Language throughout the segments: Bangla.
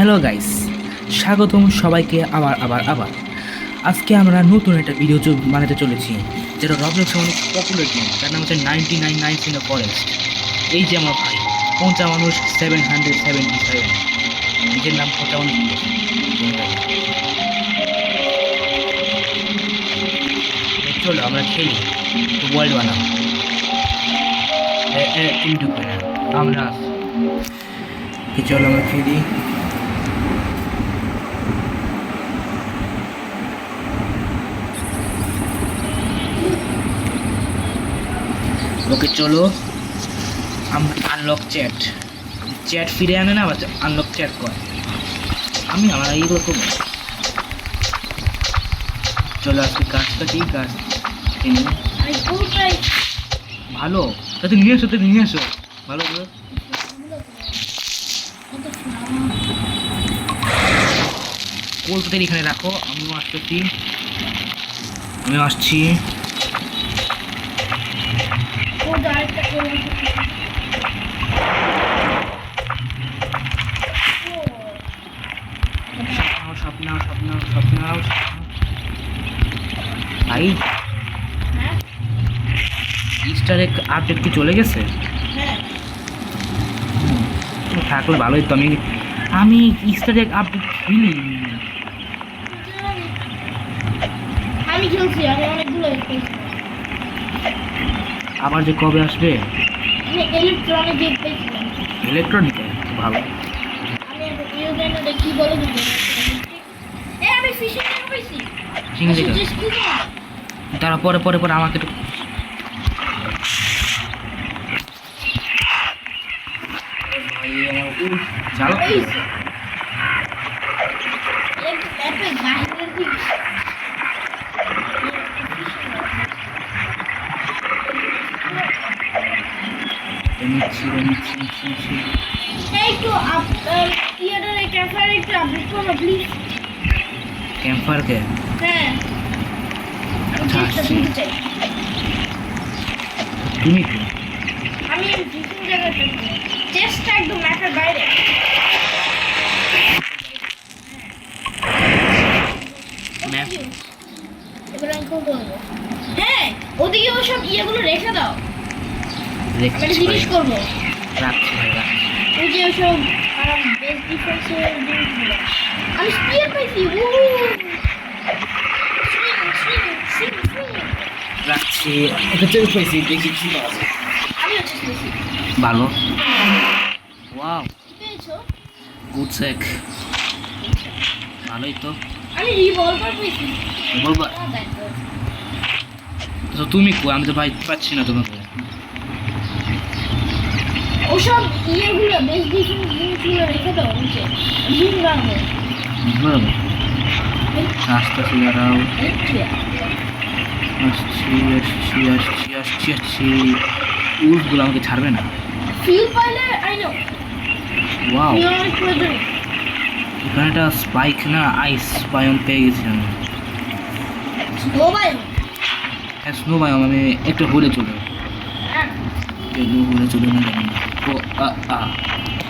হ্যালো গাইস, স্বাগতম সবাইকে আবার আবার আবার আজকে আমরা নতুন একটা ভিডিও বানাতে চলেছি, যেটা রবলক্সে অনেক পপুলার গেম, যার নাম হচ্ছে 99 ইন দ্য ফরেস্ট। এই যে আমার ভাই পঞ্চা মানুষ 777, নিজের নাম পঞ্চা মানুষ দিয়েছে। চলো আমরা খেলি, ওয়ার্ল্ড বানাও। তুমি ঢুকবে না, আমরা চলো আমরা খেলি। ওকে চলো আমরা আনলক চ্যাট ফিরে আনে না, আনলক চ্যাট কর। আমি আমার এইগুলো করবো। চলো আজকে গাছ কাটি, গাছ ভালো তাতে নিয়ে আসো, তাতে নিয়ে আসো ভালো ভালো। কোলটাতে এখানে রাখো, আমিও আসতেছি, আমিও আসছি। স্বপ্ন ভাই, ইস্টার এগ আপডেট কি চলে গেছে? থাকলে ভালোই তো। আমি ইস্টার এগ আপডেট খেলি, আমি খেলছি, আমি অনেকগুলো খেলছি। আবার যে কবে আসবে? আমি ইলেকট্রনিক গেম পেয়েছিলাম। ইলেকট্রনিক ভালো। আমি ইউজেনে কি বলে দিই, আমি ফিশিং গেম পেয়েছি। তারা পরে পরে পরে আমাকে একটু চালো। ক্যাম্পার কে? হ্যাঁ, তুমি কি? আমি ফিশিং জায়গাটা চেষ্টা একদম ম্যাপের বাইরে। ম্যাপ এবার আমি কোন করবো? হ্যাঁ, ওদিকে ওসব ইয়েগুলো রেখে দাও, আমি জিনিস করবো। রাখছি ভাই, রাখছি। ওই যে ওসব বেস্ট ডিফেন্সের জিনিসগুলো আমি স্পিয়ার পাইছি। রাখছি, একটা চেঞ্জ পাইছি, দেখি কি আছে। আমিও চেষ্টা করছি। ভালো, ওয়াও, কি পেয়েছো? গুড সেক, ভালোই তো। আমি রিভলভার পেয়েছি। বলবা তো তুমি কো? আমি তো ভাই পাচ্ছি না তোমাকে। ওসব ইয়েগুলো বেস্ট ডিফেন্স জিনিসগুলো রেখে দাও নিচে, জিম রাখবো। আস্তে আস্তে দাঁড়াও, আসছি আসছি আসছি আসছি আসছি। উলফগুলো আমাকে ছাড়বে না। ফিল পাইলে আই নো। ওয়াও, অনেক প্রয়োজন। এখানে একটা স্পাইক না আইস বায়োম পেয়ে গেছি আমি। মোবাইল হ্যাঁ, স্নো বায়োম। আমি একটু হলে চলে, হলে চলে না জানি না। ও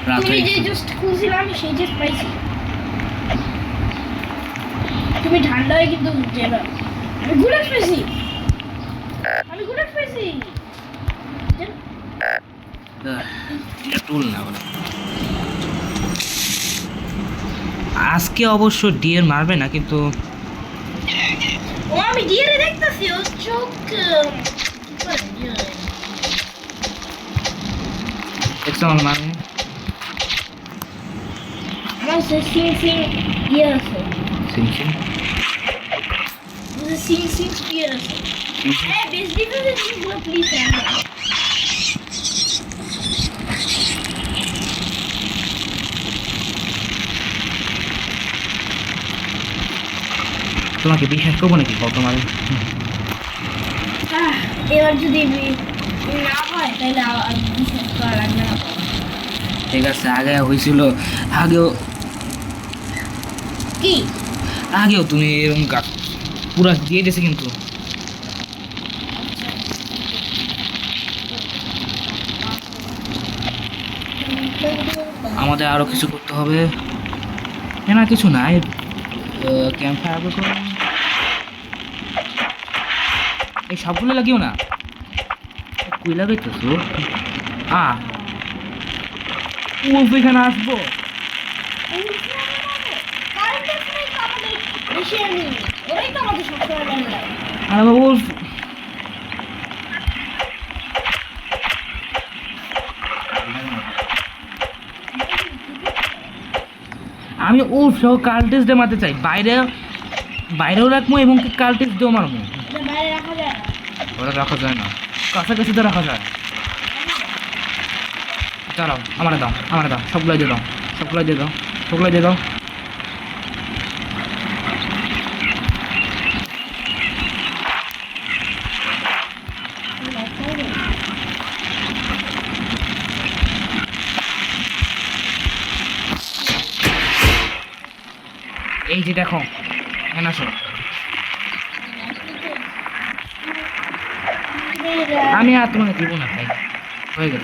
রাত তুমি হয়ে যে গেছে। জাস্ট খুঁজছিলাম আমি সেই জাস্ট পাইছি। তুমি ঠান্ডা হয়ে কিন্তু যাবে। আমি গুলেট পেয়েছি, আমি গুলেট পেয়েছি। এটা টুল না বলে। আজকে অবশ্য ডিএর মারবে না, কিন্তু ও আমি ডিয়ারে দেখতেছি, ও চোখ দেখছো আমার মানে। আমার সে সিং সিং ইয়ে আছে, সিমসিম সিং সিং স্পিয়ার আছে। হ্যাঁ, বেস্ট ডিফেন্সের জিনিসগুলো প্লিজ রাখো। তোমাকে বিশ্বাস করবো নাকি কত মানে? এবার যদি না হয় তাহলে বিশ্বাস করা লাগবে না। ঠিক আছে, আগে হয়েছিল, আগেও কি আগেও তুমি এরকম কাজ পুরা দিয়ে দিয়েছে, কিন্তু আমাদের আরো কিছু করতে হবে। না কিছু নাই, ক্যাম্প ফায়ার তো এই সবগুলো লাগিও না, কুই লাগাইতেছো? ও এখানে আসবো। আর ও আমি ও সহ কার্টেজ দিয়ে মারতে চাই, বাইরেও রাখবো এবং কার্টেজ দিয়েও মারবো। ওরা রাখা যায় না, কাছাকাছি তো রাখা যায়। দাঁড়াও, আমার দাও, সবগুলো দিয়ে দাও, সবগুলো দিয়ে দাও। এই যে দেখো, এখানে আসো। আমি আর তোমাকে দিব না ভাই, হয়ে গেল।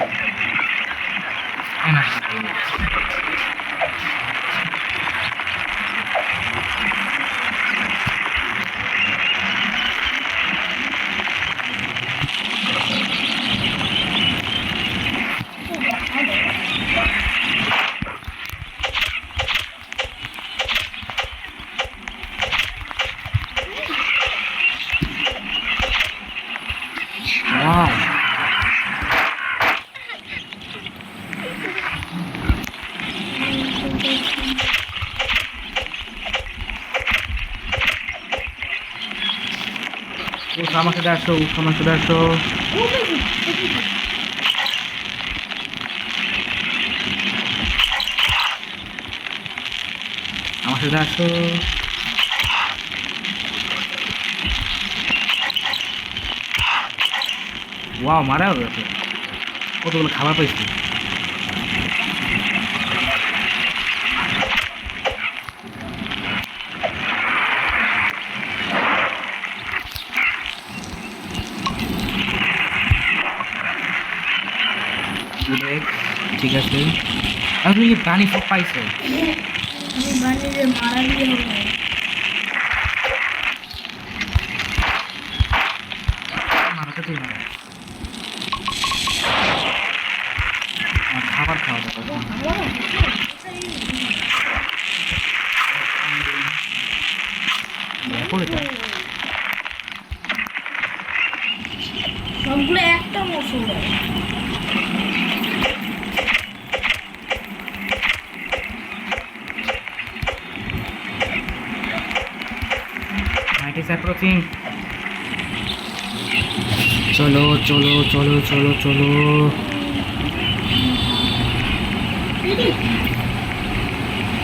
Wow. Sama ke daso. Wow, মারা গেছে, কতগুলো খাবার পাইছি। ঠিক আছে, আর তুমি পানি সব পাইছো? মারাতে তুই মারা, খাবার খাওয়া যাবে সবগুলো একটা মশলা। চলো।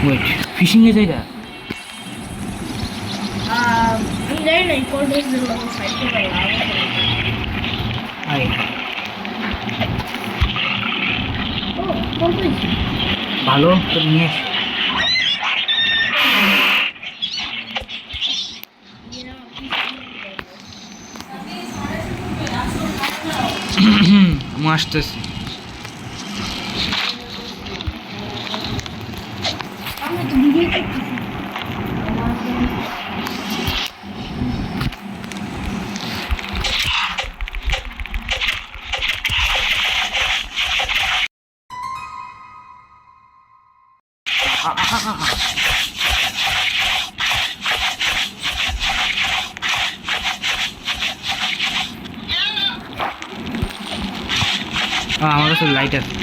ওয়েট, ফিশিং এর জায়গা? আমি জানি না কোন ড্রেস দিল সাইডে পারলাম। আই ও কোন ড্রেস ভালো তো নিয়ে আস। আমি আসতেছি। আমি তো ভিডিও করতেছি। আমার কাছে লাইট আছে।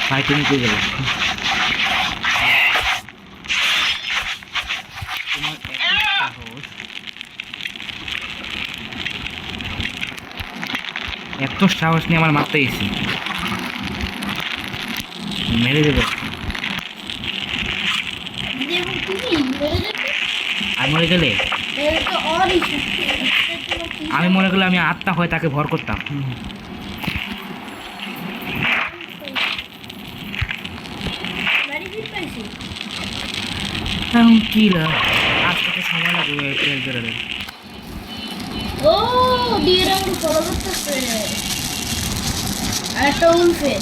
ভাই তুমি কই গেলে? এত সাহস নিয়ে আমার মারতে গেছি, মেরে দেবে। আমি মরে গেলে আমি আত্মা হয়ে তাকে ভর করতাম। কি আজকে সময় লাগবে। ও দিয়ে ফলো করতেছে একটা উলফে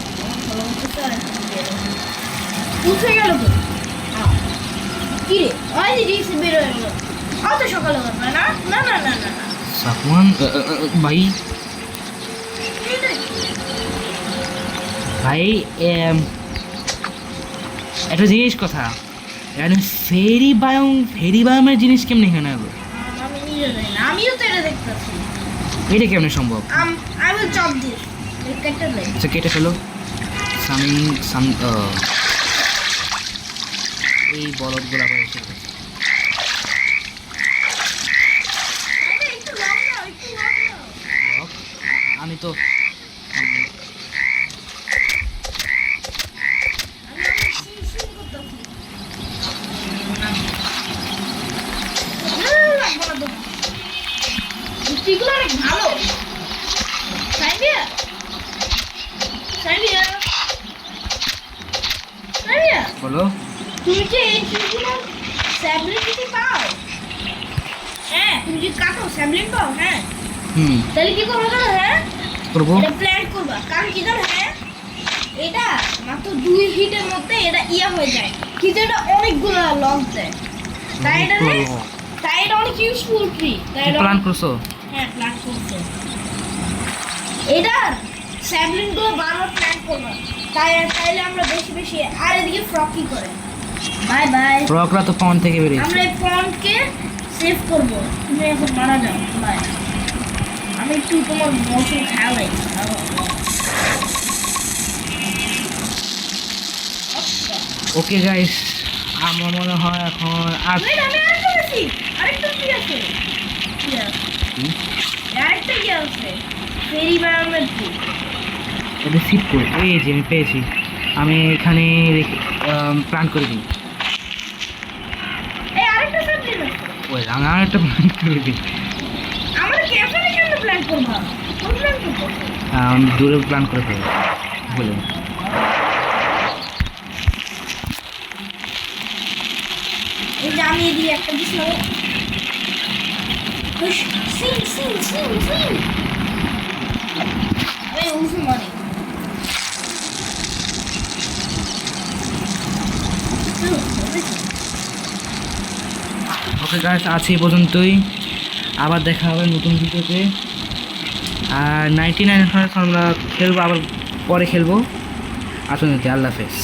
উঠে গেল তো কি রে ওই যে রিক্স বের হয়ে গেল অত সকালে করবে না না না না না না সাফওয়ান ভাই ভাই একটা জিনিস কথা এখানে ফেরি বায়োমের জিনিস কেমনি এখানে হবে আমি নিজে জানি না আমিও তো এটা দেখতেছি এটা কেমনে সম্ভব I will chop this. কেটে নে আচ্ছা কেটে ফেলো এই বলদগুলো আবার এসে গেছে। একটু লং নাও একটু লং নাও Lock? আমি তো আমি সিং করতেছি মিষ্টিগুলো অনেক ভালো সাইবিয়া সাইবিয়া সাইবিয়া বলো তুমি কি এই চিজগুলো স্যাবলিটি পাও হ্যাঁ তুমি কি কাটো স্যাবলিন পাও হ্যাঁ তাহলে কি করবো জানো হ্যাঁ করবো এটা প্ল্যান করবা কারণ কি জানো হ্যাঁ এটা মাত্র 2 হিটের মধ্যে এটা ইয়া হয়ে যায় কিন্তু এটা অনেকগুলো লং দেয় তাই এটা অনেক ইউজফুল ট্রি তাই এটা প্ল্যান করছো হ্যাঁ প্ল্যান করছে এটা স্যাবলিন গুলো বারবার প্ল্যান করবা তাইলে আমরা বেশি বেশি আর এদিকে ফ্রক কি করে বাই বাই ফ্রকরা তো পন থেকে বেরিয়েছে আমরা এই পন্ডকে সেভ করব তুমি এখন মারা যাও বাই আমি একটু তোমার মশল খাওয়াই ওকে গাইস আমার মনে হয় এখন আর Wait, আমি আরেকটা আছি আরেকটা কি আছে কি আছে আরেকটা কি আছে ফেরি বায়োমেট্রি এটা সিট করে এই যে আমি পেয়েছি আমি এখানে প্ল্যান করে দিই এই আরেকটা সাবজেক্ট আছে ওই আমি আর একটা প্ল্যান করে দিই আমরা ক্যাফেতে কেন প্ল্যান করব কোন প্ল্যান করব দূরে প্ল্যান করে ফেলবো বলে এই যে আমি এদিকে একটা দিছিলাম সিং সিং সিং সিং এই উঠে মারি ওকে গাইস আজ এই পর্যন্তই আবার দেখা হবে নতুন ভিডিওতে আর 99 আমরা খেলবো আবার পরে খেলবো আসুন আল্লাহ হাফেজ